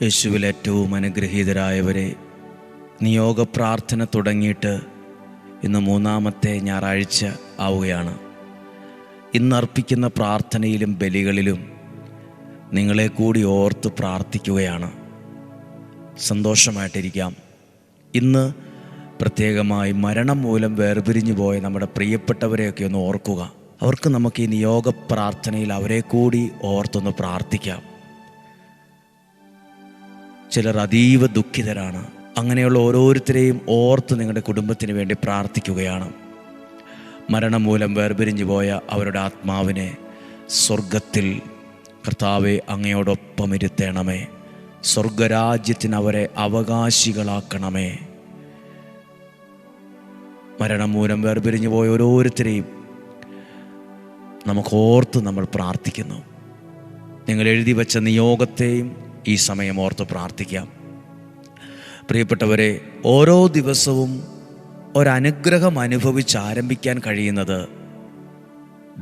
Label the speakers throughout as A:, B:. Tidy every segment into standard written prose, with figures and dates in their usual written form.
A: യേശുവിൽ ഏറ്റവും അനുഗ്രഹീതരായവരെ, നിയോഗ പ്രാർത്ഥന തുടങ്ങിയിട്ട് ഇന്ന് 3-ാമത്തെ ഞായറാഴ്ച ആവുകയാണ്. ഇന്ന് അർപ്പിക്കുന്ന പ്രാർത്ഥനയിലും ബലികളിലും നിങ്ങളെ കൂടി ഓർത്ത് പ്രാർത്ഥിക്കുകയാണ്. സന്തോഷമായിട്ടിരിക്കാം. ഇന്ന് പ്രത്യേകമായി മരണം മൂലം വേർപിരിഞ്ഞു പോയ നമ്മുടെ പ്രിയപ്പെട്ടവരെയൊക്കെ ഒന്ന് ഓർക്കുക. അവർക്ക് നമുക്ക് ഈ നിയോഗ പ്രാർത്ഥനയിൽ അവരെ കൂടി ഓർത്തൊന്ന് പ്രാർത്ഥിക്കാം. ചിലർ അതീവ ദുഃഖിതരാണ്. അങ്ങനെയുള്ള ഓരോരുത്തരെയും ഓർത്ത് നിങ്ങളുടെ കുടുംബത്തിന് വേണ്ടി പ്രാർത്ഥിക്കുകയാണ്. മരണം മൂലം വേർപിരിഞ്ഞു പോയ അവരുടെ ആത്മാവിനെ സ്വർഗത്തിൽ കർത്താവെ അങ്ങയോടൊപ്പം ഇരുത്തണമേ. സ്വർഗരാജ്യത്തിന് അവരെ അവകാശികളാക്കണമേ. മരണം മൂലം വേർപിരിഞ്ഞു പോയ ഓരോരുത്തരെയും നമുക്ക് ഓർത്ത് നമ്മൾ പ്രാർത്ഥിക്കുന്നു. നിങ്ങൾ എഴുതി വച്ച നിയോഗത്തെയും ഈ സമയം ഓർത്ത് പ്രാർത്ഥിക്കാം. പ്രിയപ്പെട്ടവരെ, ഓരോ ദിവസവും ഒരനുഗ്രഹം അനുഭവിച്ച് ആരംഭിക്കാൻ കഴിയുന്നത്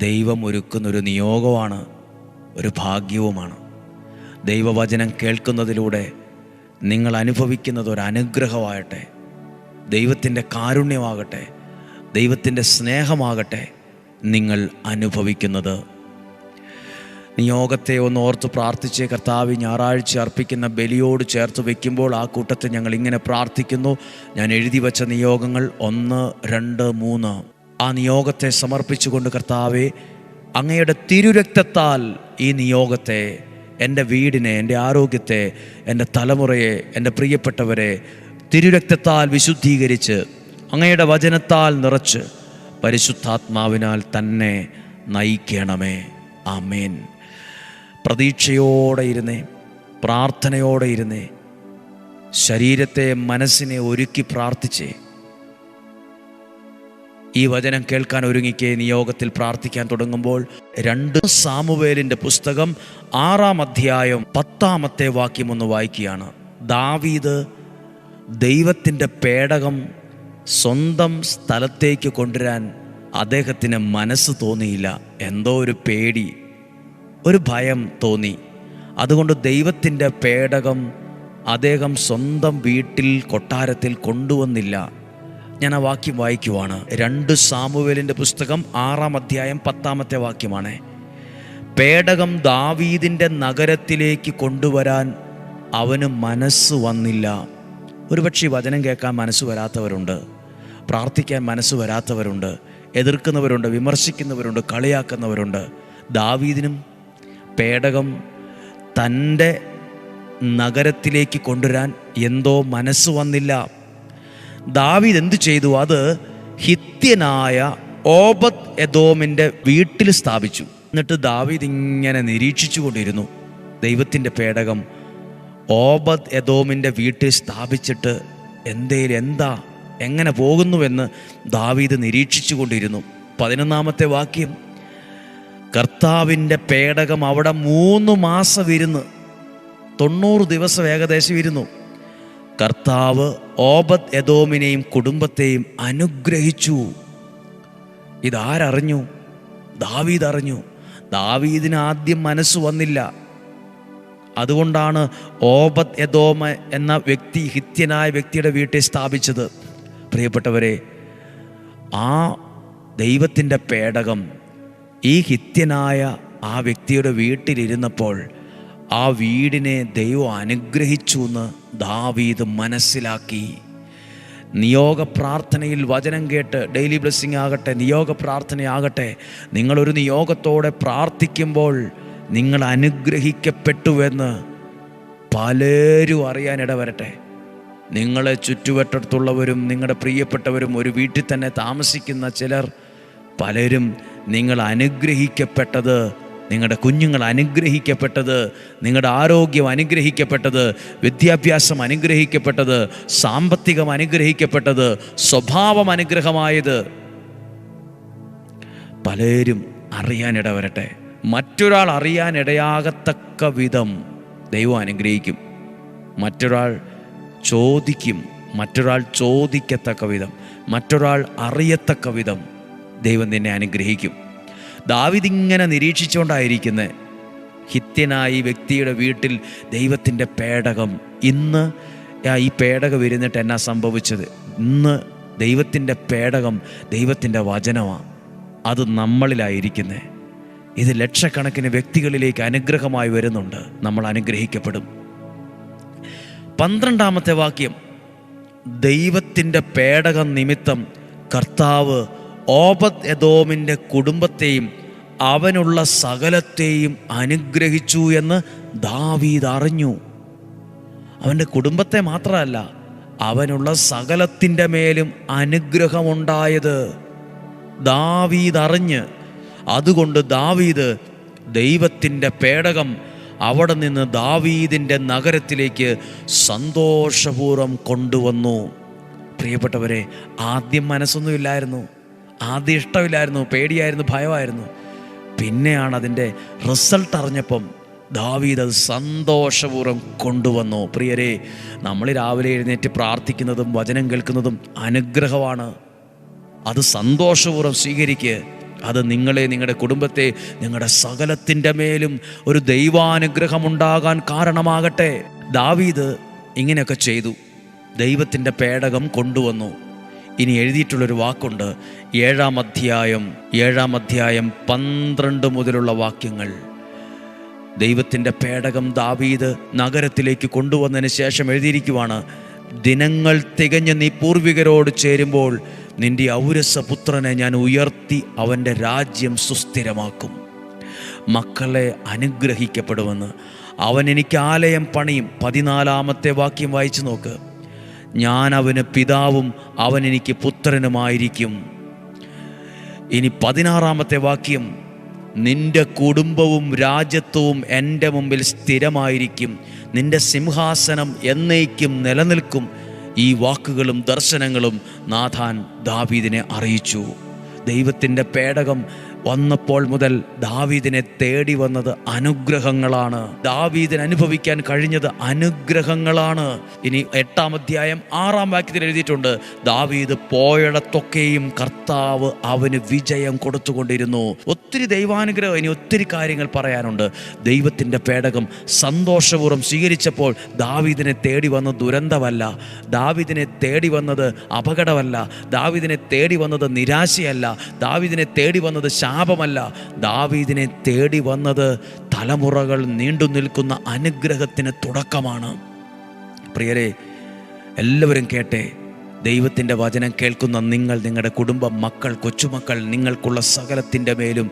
A: ദൈവം ഒരുക്കുന്നൊരു നിയോഗമാണ്, ഒരു ഭാഗ്യവുമാണ്. ദൈവവചനം കേൾക്കുന്നതിലൂടെ നിങ്ങൾ അനുഭവിക്കുന്നത് ഒരു അനുഗ്രഹമാകട്ടെ, ദൈവത്തിൻ്റെ കാരുണ്യമാകട്ടെ, ദൈവത്തിൻ്റെ സ്നേഹമാകട്ടെ നിങ്ങൾ അനുഭവിക്കുന്നത്. നിയോഗത്തെ ഒന്ന് ഓർത്ത് പ്രാർത്ഥിച്ച് കർത്താവ് ഞായറാഴ്ച അർപ്പിക്കുന്ന ബലിയോട് ചേർത്ത് വയ്ക്കുമ്പോൾ ആ കൂട്ടത്തിൽ ഞങ്ങൾ ഇങ്ങനെ പ്രാർത്ഥിക്കുന്നു. ഞാൻ എഴുതി വച്ച നിയോഗങ്ങൾ 1, 2, 3 ആ നിയോഗത്തെ സമർപ്പിച്ചുകൊണ്ട് കർത്താവെ അങ്ങയുടെ തിരുരക്തത്താൽ ഈ നിയോഗത്തെ, എൻ്റെ വീടിനെ, എൻ്റെ ആരോഗ്യത്തെ, എൻ്റെ തലമുറയെ, എൻ്റെ പ്രിയപ്പെട്ടവരെ തിരുരക്തത്താൽ വിശുദ്ധീകരിച്ച് അങ്ങയുടെ വചനത്താൽ നിറച്ച് പരിശുദ്ധാത്മാവിനാൽ തന്നെ നയിക്കണമേ. ആമേൻ. പ്രതീക്ഷയോടെ ഇരുന്നേ, പ്രാർത്ഥനയോടെ ഇരുന്നേ, ശരീരത്തെ മനസ്സിനെ ഒരുക്കി പ്രാർത്ഥിച്ചേ. ഈ വചനം കേൾക്കാൻ ഒരുങ്ങിക്കേ. നിയോഗത്തിൽ പ്രാർത്ഥിക്കാൻ തുടങ്ങുമ്പോൾ 2 സാമുവേലിൻ്റെ പുസ്തകം 6-ാം അധ്യായം 10-ാമത്തെ വാക്യം ഒന്ന് വായിക്കുകയാണ്. ദാവീദ് ദൈവത്തിൻ്റെ പേടകം സ്വന്തം സ്ഥലത്തേക്ക് കൊണ്ടുവരാൻ അദ്ദേഹത്തിന് മനസ്സ് തോന്നിയില്ല. എന്തോ ഒരു പേടി, ഒരു ഭയം തോന്നി. അതുകൊണ്ട് ദൈവത്തിൻ്റെ പേടകം അദ്ദേഹം സ്വന്തം വീട്ടിൽ, കൊട്ടാരത്തിൽ കൊണ്ടുവന്നില്ല. ഞാൻ ആ വാക്യം വായിക്കുവാണ്. 2 സാമുവേലിൻ്റെ പുസ്തകം 6-ാം അധ്യായം 10-ാമത്തെ വാക്യമാണ്. പേടകം ദാവീദിൻ്റെ നഗരത്തിലേക്ക് കൊണ്ടുവരാൻ അവന് മനസ്സ് വന്നില്ല. ഒരുപക്ഷെ വചനം കേൾക്കാൻ മനസ്സ് വരാത്തവരുണ്ട്, പ്രാർത്ഥിക്കാൻ മനസ്സ് വരാത്തവരുണ്ട്, എതിർക്കുന്നവരുണ്ട്, വിമർശിക്കുന്നവരുണ്ട്, കളിയാക്കുന്നവരുണ്ട്. ദാവീദിനും പേടകം തൻ്റെ നഗരത്തിലേക്ക് കൊണ്ടുവരാൻ എന്തോ മനസ്സ് വന്നില്ല. ദാവീദ് എന്തു ചെയ്തു? അത് ഹിത്യനായ ഓബദ് എദോമിൻ്റെ വീട്ടിൽ സ്ഥാപിച്ചു. എന്നിട്ട് ദാവീദ് ഇങ്ങനെ നിരീക്ഷിച്ചു കൊണ്ടിരുന്നു. ദൈവത്തിൻ്റെ പേടകം ഓബദ് എദോമിൻ്റെ വീട്ടിൽ സ്ഥാപിച്ചിട്ട് എങ്ങനെ പോകുന്നുവെന്ന് ദാവീദ് നിരീക്ഷിച്ചു കൊണ്ടിരുന്നു. 11-ാമത്തെ വാക്യം, കർത്താവിൻ്റെ പേടകം അവിടെ 3 മാസം ഇരുന്ന്, 90 ദിവസം ഏകദേശം ഇരുന്നു. കർത്താവ് ഓബദ് എദോമിനെയും കുടുംബത്തെയും അനുഗ്രഹിച്ചു. ഇതാരറിഞ്ഞു? ദാവീദ് അറിഞ്ഞു. ദാവീദിന് ആദ്യം മനസ്സ് വന്നില്ല. അതുകൊണ്ടാണ് ഓബദ് എദോം എന്ന വ്യക്തി, ഹിത്യനായ വ്യക്തിയുടെ വീട്ടിൽ സ്ഥാപിച്ചത്. പ്രിയപ്പെട്ടവരെ, ആ ദൈവത്തിൻ്റെ പേടകം ഈ ഹിത്യനായ ആ വ്യക്തിയുടെ വീട്ടിലിരുന്നപ്പോൾ ആ വീടിനെ ദൈവം അനുഗ്രഹിച്ചു എന്ന് ദാവീദ് മനസ്സിലാക്കി. നിയോഗ പ്രാർത്ഥനയിൽ വചനം കേട്ട്, ഡെയിലി ബ്ലെസ്സിങ് ആകട്ടെ, നിയോഗ പ്രാർത്ഥനയാകട്ടെ, നിങ്ങളൊരു നിയോഗത്തോടെ പ്രാർത്ഥിക്കുമ്പോൾ നിങ്ങൾ അനുഗ്രഹിക്കപ്പെട്ടുവെന്ന് പലരും അറിയാനിടവരട്ടെ. നിങ്ങളെ ചുറ്റുവട്ടത്തുള്ളവരും നിങ്ങളുടെ പ്രിയപ്പെട്ടവരും, ഒരു വീട്ടിൽ തന്നെ താമസിക്കുന്ന ചിലർ, പലരും നിങ്ങൾ അനുഗ്രഹിക്കപ്പെട്ടത്, നിങ്ങളുടെ കുഞ്ഞുങ്ങൾ അനുഗ്രഹിക്കപ്പെട്ടത്, നിങ്ങളുടെ ആരോഗ്യം അനുഗ്രഹിക്കപ്പെട്ടത്, വിദ്യാഭ്യാസം അനുഗ്രഹിക്കപ്പെട്ടത്, സാമ്പത്തികം അനുഗ്രഹിക്കപ്പെട്ടത്, സ്വഭാവം അനുഗ്രഹമായത് പലരും അറിയാനിടവരട്ടെ. മറ്റൊരാൾ അറിയാനിടയാകത്തക്ക വിധം ദൈവം അനുഗ്രഹിക്കും. മറ്റൊരാൾ ചോദിക്കും, മറ്റൊരാൾ ചോദിക്കത്തക്ക വിധം, മറ്റൊരാൾ അറിയത്തക്ക വിധം ദൈവം നിന്നെ അനുഗ്രഹിക്കും. ദാവീദ് ഇങ്ങനെ നിരീക്ഷിച്ചുകൊണ്ടായിരിക്കുന്നത്. ഹിത്യനായ ഈ വ്യക്തിയുടെ വീട്ടിൽ ദൈവത്തിൻ്റെ പേടകം. ഇന്ന് ഈ പേടകം ഇരുന്നിട്ട് എന്നാ സംഭവിച്ചത്? ഇന്ന് ദൈവത്തിൻ്റെ പേടകം ദൈവത്തിൻ്റെ വചനമാണ്. അത് നമ്മളിലായിരിക്കുന്നത്. ഇത് ലക്ഷക്കണക്കിന് വ്യക്തികളിലേക്ക് അനുഗ്രഹമായി വരുന്നുണ്ട്. നമ്മൾ അനുഗ്രഹിക്കപ്പെടും. 12-ാമത്തെ വാക്യം, ദൈവത്തിൻ്റെ പേടകം നിമിത്തം കർത്താവ് ഓബദ് എദോമിൻ്റെ കുടുംബത്തെയും അവനുള്ള സകലത്തെയും അനുഗ്രഹിച്ചു എന്ന് ദാവീദ് അറിഞ്ഞു. അവൻ്റെ കുടുംബത്തെ മാത്രമല്ല, അവനുള്ള സകലത്തിൻ്റെ മേലും അനുഗ്രഹമുണ്ടായത് ദാവീദ് അറിഞ്ഞ്. അതുകൊണ്ട് ദാവീദ് ദൈവത്തിൻ്റെ പേടകം അവിടെ നിന്ന് ദാവീദിൻ്റെ നഗരത്തിലേക്ക് സന്തോഷപൂർവ്വം കൊണ്ടുവന്നു. പ്രിയപ്പെട്ടവരെ, ആദ്യം മനസ്സൊന്നുമില്ലായിരുന്നു, ആദ്യം ഇഷ്ടമില്ലായിരുന്നു, പേടിയായിരുന്നു, ഭയമായിരുന്നു. പിന്നെയാണ് അതിൻ്റെ റിസൾട്ട് അറിഞ്ഞപ്പം ദാവീദ് അത് സന്തോഷപൂർവ്വം കൊണ്ടുവന്നു. പ്രിയരെ, നമ്മൾ രാവിലെ എഴുന്നേറ്റ് പ്രാർത്ഥിക്കുന്നതും വചനം കേൾക്കുന്നതും അനുഗ്രഹമാണ്. അത് സന്തോഷപൂർവ്വം സ്വീകരിക്കുക. അത് നിങ്ങളെ, നിങ്ങളുടെ കുടുംബത്തെ, നിങ്ങളുടെ സകലത്തിൻ്റെ മേലും ഒരു ദൈവാനുഗ്രഹമുണ്ടാകാൻ കാരണമാകട്ടെ. ദാവീദ് ഇങ്ങനെയൊക്കെ ചെയ്തു. ദൈവത്തിൻ്റെ പേടകം കൊണ്ടുവന്നു. ഇനി എഴുതിയിട്ടുള്ളൊരു വാക്കുണ്ട്, 7-ാം അധ്യായം 12 മുതലുള്ള വാക്യങ്ങൾ. ദൈവത്തിൻ്റെ പേടകം ദാവീദ് നഗരത്തിലേക്ക് കൊണ്ടുവന്നതിന് ശേഷം എഴുതിയിരിക്കുവാണ്, ദിനങ്ങൾ തികഞ്ഞ് നീ പൂർവികരോട് ചേരുമ്പോൾ നിന്റെ ഔരസപുത്രനെ ഞാൻ ഉയർത്തി അവൻ്റെ രാജ്യം സുസ്ഥിരമാക്കും. മക്കളെ അനുഗ്രഹിക്കപ്പെടുമെന്ന് അവൻ എനിക്ക് ആലയം പണിയും. 14-ാമത്തെ വാക്യം വായിച്ചു നോക്ക്. ഞാൻ അവന് പിതാവും അവൻ എനിക്ക് പുത്രനുമായിരിക്കും. ഇനി 16-ാമത്തെ വാക്യം, നിന്റെ കുടുംബവും രാജ്യത്വവും എൻ്റെ മുമ്പിൽ സ്ഥിരമായിരിക്കും, നിന്റെ സിംഹാസനം എന്നേക്കും നിലനിൽക്കും. ഈ വാക്കുകളും ദർശനങ്ങളും നാഥാൻ ദാവീദിനെ അറിയിച്ചു. ദൈവത്തിൻ്റെ പേടകം വന്നപ്പോൾ മുതൽ ദാവീദിനെ തേടി വന്നത് അനുഗ്രഹങ്ങളാണ്. ദാവീദിന് അനുഭവിക്കാൻ കഴിഞ്ഞത് അനുഗ്രഹങ്ങളാണ്. ഇനി 8-ാം അധ്യായം 6-ാം വാക്യത്തിൽ എഴുതിയിട്ടുണ്ട്, ദാവീദ് പോയിടത്തൊക്കെയും കർത്താവ് അവന് വിജയം കൊടുത്തുകൊണ്ടിരുന്നു. ഒത്തിരി ദൈവാനുഗ്രഹം, ഇനി ഒത്തിരി കാര്യങ്ങൾ പറയാനുണ്ട്. ദൈവത്തിൻ്റെ പേടകം സന്തോഷപൂർവ്വം സ്വീകരിച്ചപ്പോൾ ദാവീദിനെ തേടി വന്ന ദുരന്തമല്ല, ദാവീദിനെ തേടി വന്നത് അപകടമല്ല, ദാവീദിനെ തേടി വന്നത് നിരാശയല്ല, ദാവീദിനെ തേടി വന്നത് ശാപമല്ല. ദാവീദിനെ തേടി വന്നത് തലമുറകൾ നീണ്ടു നിൽക്കുന്ന അനുഗ്രഹത്തിന് തുടക്കമാണ്. പ്രിയരെ, എല്ലാവരും കേട്ടെ. ദൈവത്തിൻ്റെ വചനം കേൾക്കുന്ന നിങ്ങൾ, നിങ്ങളുടെ കുടുംബം, മക്കൾ, കൊച്ചുമക്കൾ, നിങ്ങൾക്കുള്ള സകലത്തിൻ്റെ മേലും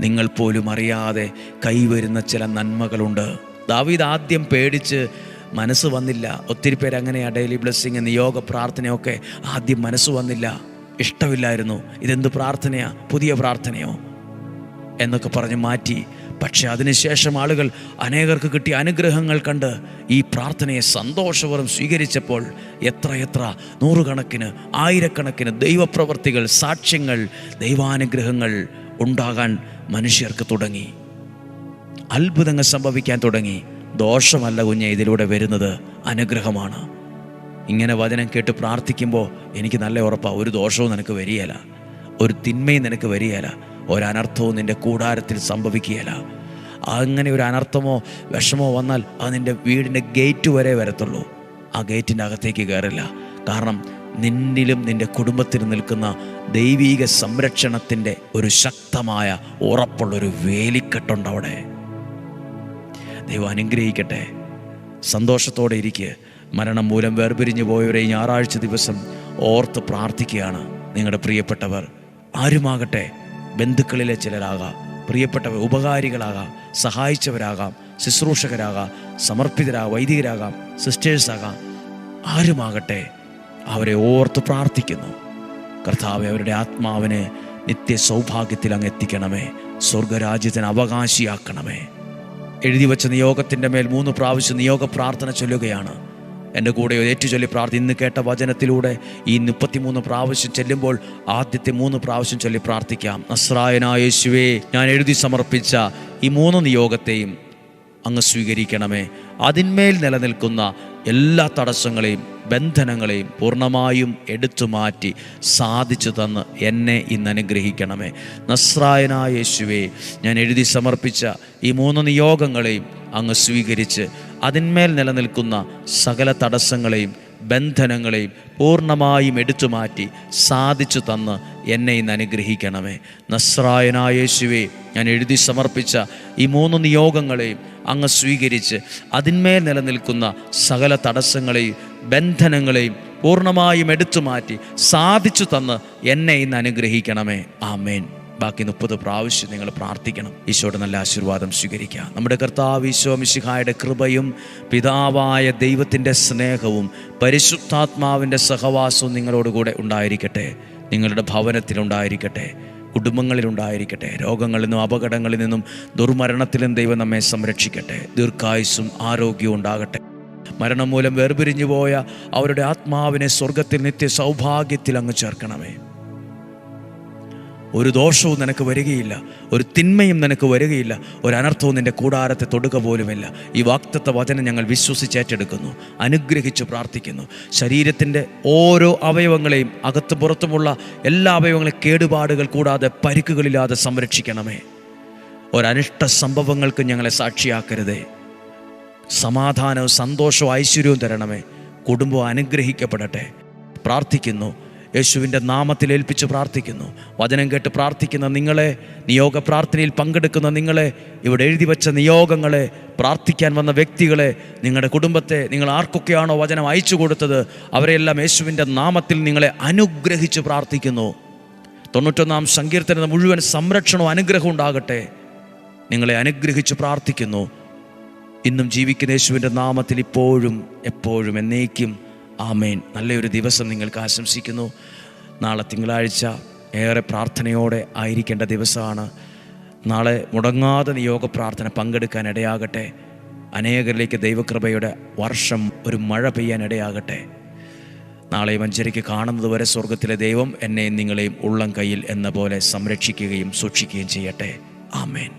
A: നിങ്ങൾ പോലും അറിയാതെ കൈവരുന്ന ചില നന്മകളുണ്ട്. ദാവീദ് ആദ്യം പേടിച്ച് മനസ്സ് വന്നില്ല. ഒത്തിരി പേര് അങ്ങനെയാണ്. ഡെയിലി ബ്ലെസ്സിങ്, നിയോഗ പ്രാർത്ഥനയൊക്കെ ആദ്യം മനസ്സ് വന്നില്ല, ഇഷ്ടമില്ലായിരുന്നു. ഇതെന്ത് പ്രാർത്ഥനയാ, പുതിയ പ്രാർത്ഥനയോ എന്നൊക്കെ പറഞ്ഞ് മാറ്റി. പക്ഷെ അതിനുശേഷം ആളുകൾ, അനേകർക്ക് കിട്ടിയ അനുഗ്രഹങ്ങൾ കണ്ട് ഈ പ്രാർത്ഥനയെ സന്തോഷപൂർവ്വം സ്വീകരിച്ചപ്പോൾ എത്ര നൂറുകണക്കിന്, ആയിരക്കണക്കിന് ദൈവപ്രവർത്തികൾ, സാക്ഷ്യങ്ങൾ, ദൈവാനുഗ്രഹങ്ങൾ ഉണ്ടാകാൻ മനുഷ്യർക്ക് തുടങ്ങി. അത്ഭുതങ്ങൾ സംഭവിക്കാൻ തുടങ്ങി. ദോഷമല്ല കുഞ്ഞെ ഇതിലൂടെ വരുന്നത്, അനുഗ്രഹമാണ്. ഇങ്ങനെ വചനം കേട്ട് പ്രാർത്ഥിക്കുമ്പോൾ എനിക്ക് നല്ല ഉറപ്പാണ്, ഒരു ദോഷവും നിനക്ക് വരികയില്ല, ഒരു തിന്മയും നിനക്ക് വരികയില്ല, ഒരനർത്ഥവും നിൻ്റെ കൂടാരത്തിൽ സംഭവിക്കുകയില്ല. അങ്ങനെ ഒരു അനർത്ഥമോ വിഷമോ വന്നാൽ അത് നിൻ്റെ വീടിൻ്റെ ഗേറ്റ് വരെ വരത്തുള്ളൂ, ആ ഗേറ്റിൻ്റെ അകത്തേക്ക് കയറില്ല. കാരണം നിന്നിലും നിൻ്റെ കുടുംബത്തിലും നിൽക്കുന്ന ദൈവീക സംരക്ഷണത്തിൻ്റെ ഒരു ശക്തമായ ഉറപ്പുള്ളൊരു വേലിക്കെട്ടുണ്ട് അവിടെ. ദൈവം അനുഗ്രഹിക്കട്ടെ. സന്തോഷത്തോടെ ഇരിക്കുക. മരണം മൂലം വേർപിരിഞ്ഞു പോയവരെ ഞായറാഴ്ച ദിവസം ഓർത്ത് പ്രാർത്ഥിക്കുകയാണ്. നിങ്ങളുടെ പ്രിയപ്പെട്ടവർ ആരുമാകട്ടെ, ബന്ധുക്കളിലെ ചിലരാകാം, പ്രിയപ്പെട്ടവർ, ഉപകാരികളാകാം, സഹായിച്ചവരാകാം, ശുശ്രൂഷകരാകാം, സമർപ്പിതരാകാം, വൈദികരാകാം, സിസ്റ്റേഴ്സാകാം, ആരുമാകട്ടെ, അവരെ ഓർത്ത് പ്രാർത്ഥിക്കുന്നു. കർത്താവെ, അവരുടെ ആത്മാവിനെ നിത്യ സൗഭാഗ്യത്തിൽ അങ്ങ് എത്തിക്കണമേ, സ്വർഗരാജ്യത്തിന് അവകാശിയാക്കണമേ. എഴുതി വച്ച നിയോഗത്തിൻ്റെ മേൽ 3 പ്രാവശ്യം നിയോഗ പ്രാർത്ഥന ചൊല്ലുകയാണ്. എൻ്റെ കൂടെ ഏറ്റുചൊല്ലി പ്രാർത്ഥന. ഇന്ന് കേട്ട വചനത്തിലൂടെ ഈ 33 പ്രാവശ്യം ചെല്ലുമ്പോൾ ആദ്യത്തെ 3 പ്രാവശ്യം ചൊല്ലി പ്രാർത്ഥിക്കാം. നസ്രായനായ യേശുവേ, ഞാൻ എഴുതി സമർപ്പിച്ച ഈ 3 നിയോഗത്തെയും അങ്ങ് സ്വീകരിക്കണമേ. അതിന്മേൽ നിലനിൽക്കുന്ന എല്ലാ തടസ്സങ്ങളെയും ബന്ധനങ്ങളെയും പൂർണ്ണമായും എടുത്തു മാറ്റി സാധിച്ചു തന്ന് എന്നെ ഇന്ന് അനുഗ്രഹിക്കണമേ. നസ്രായനായ യേശുവേ, ഞാൻ എഴുതി സമർപ്പിച്ച ഈ 3 നിയോഗങ്ങളെയും അങ്ങ് സ്വീകരിച്ച് അതിന്മേൽ നിലനിൽക്കുന്ന സകല തടസ്സങ്ങളെയും ബന്ധനങ്ങളെയും പൂർണ്ണമായും എടുത്തു മാറ്റി സാധിച്ചു തന്ന് എന്നെ ഇന്ന് അനുഗ്രഹിക്കണമേ. നസ്രായനായ യേശുവേ, ഞാൻ എഴുതി സമർപ്പിച്ച ഈ 3 നിയോഗങ്ങളെയും അങ്ങ് സ്വീകരിച്ച് അതിന്മേൽ നിലനിൽക്കുന്ന സകല തടസ്സങ്ങളെയും ബന്ധനങ്ങളെയും പൂർണ്ണമായും എടുത്തു മാറ്റി സാധിച്ചു തന്ന് എന്നെ ഇന്ന് അനുഗ്രഹിക്കണമേ. ആമേൻ. ബാക്കി 30 പ്രാവശ്യം നിങ്ങൾ പ്രാർത്ഥിക്കണം. ഈശോയുടെ നല്ല ആശീർവാദം സ്വീകരിക്കുക. നമ്മുടെ കർത്താവ് ഈശോ മിശിഹായുടെ കൃപയും പിതാവായ ദൈവത്തിൻ്റെ സ്നേഹവും പരിശുദ്ധാത്മാവിൻ്റെ സഹവാസവും നിങ്ങളോടുകൂടെ ഉണ്ടായിരിക്കട്ടെ. നിങ്ങളുടെ ഭവനത്തിലുണ്ടായിരിക്കട്ടെ, കുടുംബങ്ങളിലുണ്ടായിരിക്കട്ടെ. രോഗങ്ങളിൽ നിന്നും അപകടങ്ങളിൽ നിന്നും ദുർമരണത്തിലും ദൈവം നമ്മെ സംരക്ഷിക്കട്ടെ. ദീർഘായുസ്സും ആരോഗ്യവും ഉണ്ടാകട്ടെ. മരണം മൂലം വേർപിരിഞ്ഞു പോയ അവരുടെ ആത്മാവിനെ സ്വർഗത്തിൽ നിത്യ സൗഭാഗ്യത്തിൽ അങ്ങ് ചേർക്കണമേ. ഒരു ദോഷവും നിനക്ക് വരികയില്ല, ഒരു തിന്മയും നിനക്ക് വരികയില്ല, ഒരു അനർത്ഥവും നിൻ്റെ കൂടാരത്തെ തൊടുക പോലുമില്ല. ഈ വാഗ്ദത്ത വചനം ഞങ്ങൾ വിശ്വസിച്ചേറ്റെടുക്കുന്നു, അനുഗ്രഹിച്ച് പ്രാർത്ഥിക്കുന്നു. ശരീരത്തിൻ്റെ ഓരോ അവയവങ്ങളെയും അകത്തും പുറത്തുമുള്ള എല്ലാ അവയവങ്ങളെയും കേടുപാടുകൾ കൂടാതെ പരിക്കുകളില്ലാതെ സംരക്ഷിക്കണമേ. ഒരനിഷ്ട സംഭവങ്ങൾക്ക് ഞങ്ങളെ സാക്ഷിയാക്കരുതേ. സമാധാനവും സന്തോഷവും ഐശ്വര്യവും തരണമേ. കുടുംബം അനുഗ്രഹിക്കപ്പെടട്ടെ. പ്രാർത്ഥിക്കുന്നു, യേശുവിൻ്റെ നാമത്തിൽ ഏൽപ്പിച്ച് പ്രാർത്ഥിക്കുന്നു. വചനം കേട്ട് പ്രാർത്ഥിക്കുന്ന നിങ്ങളെ, നിയോഗ പ്രാർത്ഥനയിൽ പങ്കെടുക്കുന്ന നിങ്ങളെ, ഇവിടെ എഴുതി വച്ച നിയോഗങ്ങളെ, പ്രാർത്ഥിക്കാൻ വന്ന വ്യക്തികളെ, നിങ്ങളുടെ കുടുംബത്തെ, നിങ്ങൾ ആർക്കൊക്കെയാണോ വചനം അയച്ചു കൊടുത്തത് അവരെല്ലാം യേശുവിൻ്റെ നാമത്തിൽ നിങ്ങളെ അനുഗ്രഹിച്ച് പ്രാർത്ഥിക്കുന്നു. 91-ാം സങ്കീർത്തനത്തിന് മുഴുവൻ സംരക്ഷണവും അനുഗ്രഹവും ഉണ്ടാകട്ടെ. നിങ്ങളെ അനുഗ്രഹിച്ച് പ്രാർത്ഥിക്കുന്നു. ഇന്നും ജീവിക്കുന്ന യേശുവിൻ്റെ നാമത്തിൽ ഇപ്പോഴും എപ്പോഴും എന്നേക്കും ആമേൻ. നല്ലൊരു ദിവസം നിങ്ങൾക്ക് ആശംസിക്കുന്നു. നാളെ തിങ്കളാഴ്ച ഏറെ പ്രാർത്ഥനയോടെ ആയിരിക്കേണ്ട ദിവസമാണ്. നാളെ മുടങ്ങാതെ നിയോഗ പ്രാർത്ഥന പങ്കെടുക്കാൻ ഇടയാകട്ടെ. അനേകരിലേക്ക് ദൈവകൃപയുടെ വർഷം, ഒരു മഴ പെയ്യാൻ ഇടയാകട്ടെ. നാളെ മഞ്ചരിക്ക് കാണുന്നത് വരെ സ്വർഗത്തിലെ ദൈവം എന്നെയും നിങ്ങളെയും ഉള്ളം കയ്യിൽ എന്ന പോലെ സംരക്ഷിക്കുകയും സൂക്ഷിക്കുകയും ചെയ്യട്ടെ. ആമേൻ.